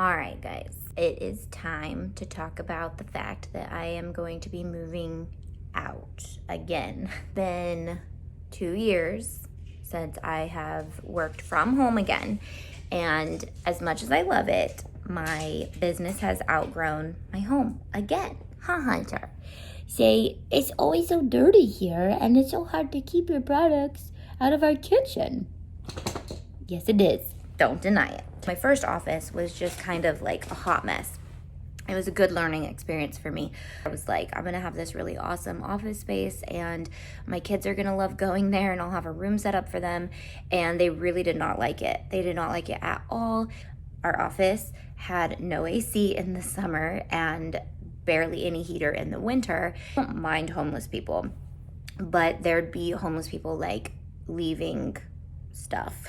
All right, guys, it is time to talk about the fact that I am going to be moving out again. Been 2 years since I have worked from home again, and as much as I love it, my business has outgrown my home again. Huh, Hunter? Say, it's always so dirty here, and it's so hard to keep your products out of our kitchen. Yes, it is. Don't deny it. My first office was just kind of like a hot mess. It was a good learning experience for me. I was like, I'm gonna have this really awesome office space and my kids are gonna love going there and I'll have a room set up for them. And they really did not like it. They did not like it at all. Our office had no AC in the summer and barely any heater in the winter. I don't mind homeless people, but there'd be homeless people like leaving stuff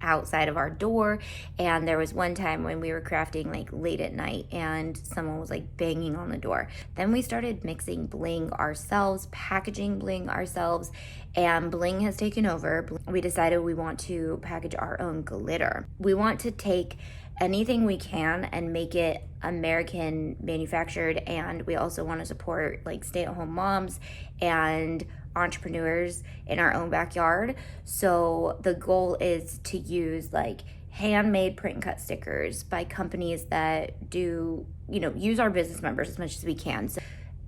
outside of our door. And there was one time when we were crafting like late at night and someone was like banging on the door. Then we started mixing bling ourselves, packaging bling ourselves, and bling has taken over. We decided we want to package our own glitter. We want to take anything we can and make it American manufactured, and we also want to support like stay-at-home moms and entrepreneurs in our own backyard. So the goal is to use like handmade print and cut stickers by companies that do, use our business members as much as we can.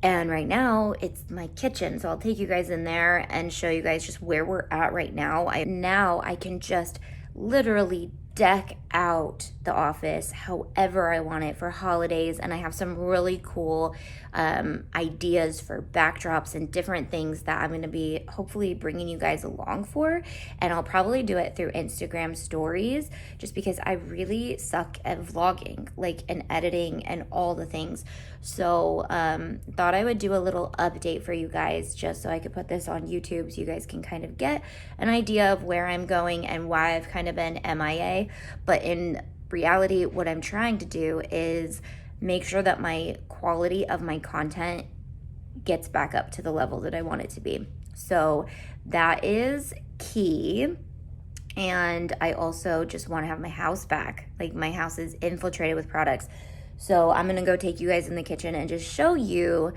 And right now it's my kitchen. So I'll take you guys in there and show you guys just where we're at right now. I can just literally deck out the office however I want it for holidays, and I have some really cool ideas for backdrops and different things that I'm going to be hopefully bringing you guys along for, and I'll probably do it through Instagram stories just because I really suck at vlogging, like, and editing and all the things. So thought I would do a little update for you guys just so I could put this on YouTube so you guys can kind of get an idea of where I'm going and why I've kind of been MIA. But in reality, what I'm trying to do is make sure that my quality of my content gets back up to the level that I want it to be. So that is key. And I also just want to have my house back. Like, my house is infiltrated with products. So I'm going to go take you guys in the kitchen and just show you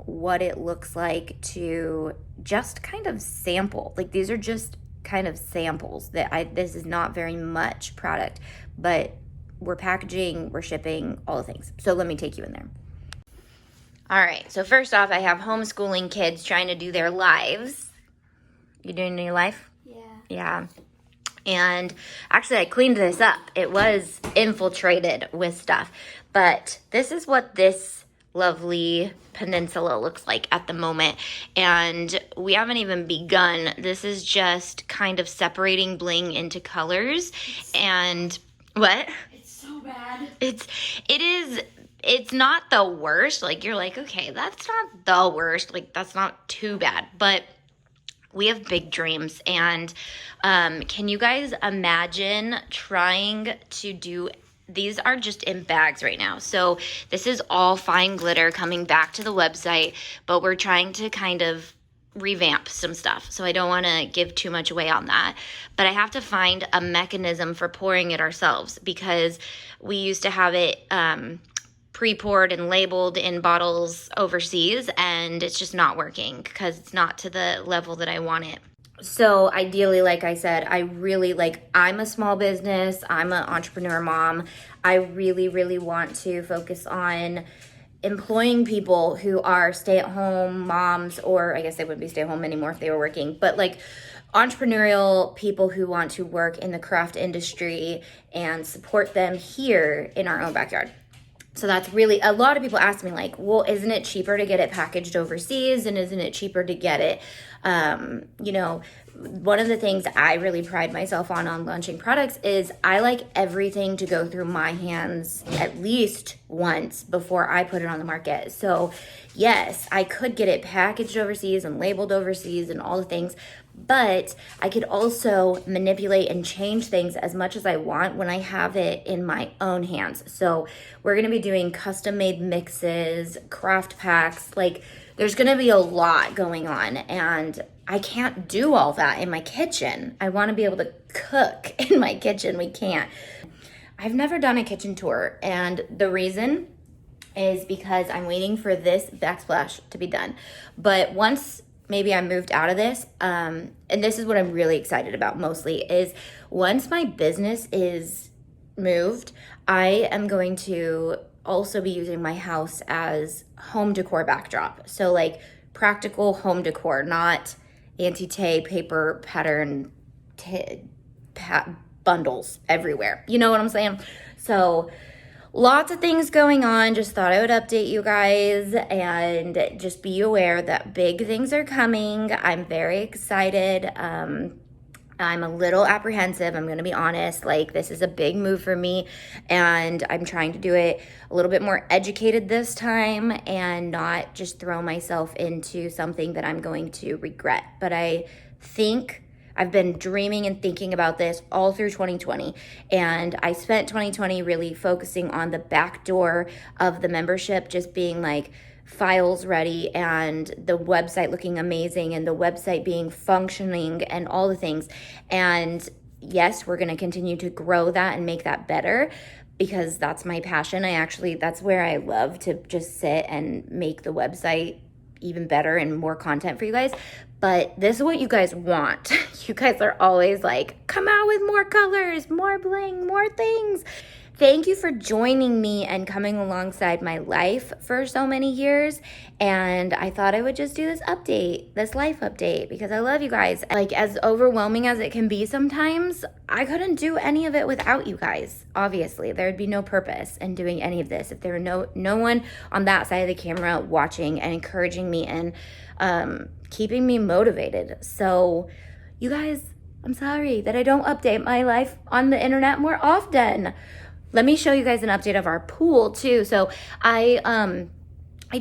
what it looks like to just kind of sample. Like, these are just kind of samples this is not very much product, but we're packaging, we're shipping, all the things. So let me take you in there. All right, so first off, I have homeschooling kids trying to do their lives. You doing your life? Yeah. And actually I cleaned this up. It was infiltrated with stuff, but this is what this lovely peninsula looks like at the moment, and we haven't even begun. This is just kind of separating bling into colors. And what? It's so bad. It's not the worst. Like, you're like, okay, that's not the worst, like, that's not too bad, but we have big dreams. And can you guys imagine trying to do, these are just in bags right now. So this is all fine glitter coming back to the website, but we're trying to kind of revamp some stuff. So I don't want to give too much away on that, but I have to find a mechanism for pouring it ourselves, because we used to have it pre-poured and labeled in bottles overseas, and it's just not working because it's not to the level that I want it. So ideally, like I said, I'm a small business, I'm an entrepreneur mom. I really, really want to focus on employing people who are stay-at-home moms, or I guess they wouldn't be stay-at-home anymore if they were working, but like entrepreneurial people who want to work in the craft industry and support them here in our own backyard. So that's really, a lot of people ask me like, well, isn't it cheaper to get it packaged overseas, and isn't it cheaper to get it, one of the things I really pride myself on launching products is I like everything to go through my hands at least once before I put it on the market. So yes, I could get it packaged overseas and labeled overseas and all the things, but I could also manipulate and change things as much as I want when I have it in my own hands. So we're going to be doing custom made mixes, craft packs, like there's going to be a lot going on, and I can't do all that in my kitchen. I want to be able to cook in my kitchen. We can't. I've never done a kitchen tour, and the reason is because I'm waiting for this backsplash to be done. But once maybe I moved out of this, and this is what I'm really excited about mostly, is once my business is moved, I am going to also be using my house as home decor backdrop. So like practical home decor, not Auntie paper pattern bundles everywhere. You know what I'm saying? So lots of things going on. Just thought I would update you guys and just be aware that big things are coming. I'm very excited. I'm a little apprehensive. I'm going to be honest. Like, this is a big move for me, and I'm trying to do it a little bit more educated this time and not just throw myself into something that I'm going to regret. But I think I've been dreaming and thinking about this all through 2020, and I spent 2020 really focusing on the back door of the membership, just being like files ready and the website looking amazing and the website being functioning and all the things. And yes, we're going to continue to grow that and make that better, because that's my passion. That's where I love to just sit and make the website even better and more content for you guys. But this is what you guys want. You guys are always like, come out with more colors, more bling, more things. Thank you for joining me and coming alongside my life for so many years. And I thought I would just do this life update, because I love you guys. Like, as overwhelming as it can be sometimes, I couldn't do any of it without you guys. Obviously, there would be no purpose in doing any of this if there were no one on that side of the camera watching and encouraging me and keeping me motivated. So you guys, I'm sorry that I don't update my life on the internet more often. Let me show you guys an update of our pool too. So I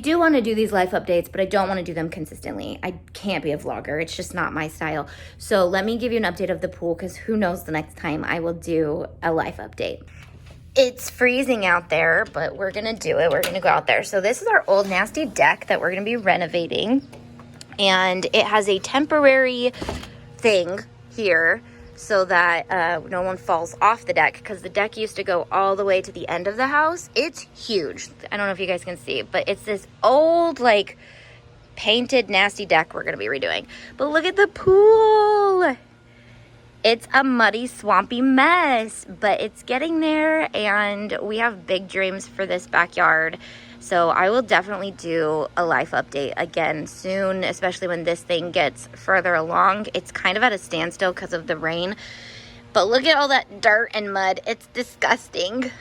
do want to do these life updates, but I don't want to do them consistently. I can't be a vlogger. It's just not my style. So let me give you an update of the pool, because who knows the next time I will do a life update. It's freezing out there, but we're going to do it. We're going to go out there. So this is our old nasty deck that we're going to be renovating. And it has a temporary thing here so that no one falls off the deck, because the deck used to go all the way to the end of the house. It's huge. I don't know if you guys can see, but it's this old, like, painted, nasty deck we're going to be redoing. But look at the pool. It's a muddy, swampy mess, but it's getting there, and we have big dreams for this backyard. So I will definitely do a life update again soon, especially when this thing gets further along. It's kind of at a standstill because of the rain. But look at all that dirt and mud. It's disgusting.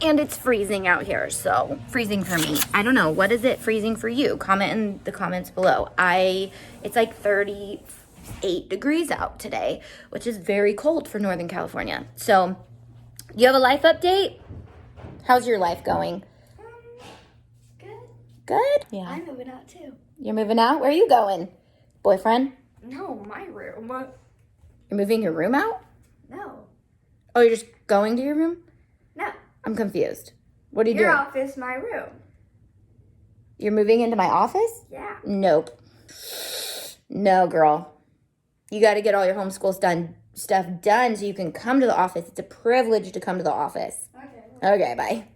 And it's freezing out here, so freezing for me. I don't know. What is it freezing for you? Comment in the comments below. It's like 38 degrees out today, which is very cold for Northern California. So, you have a life update? How's your life going? Good? Yeah. I'm moving out too. You're moving out? Where are you going? Boyfriend? No, my room. You're moving your room out? No. Oh, you're just going to your room? No. I'm confused. What are you Your doing? office, my room. You're moving into my office? Yeah. Nope. No, girl. You got to get all your homeschool stuff done so you can come to the office. It's a privilege to come to the office. Okay. Okay, bye.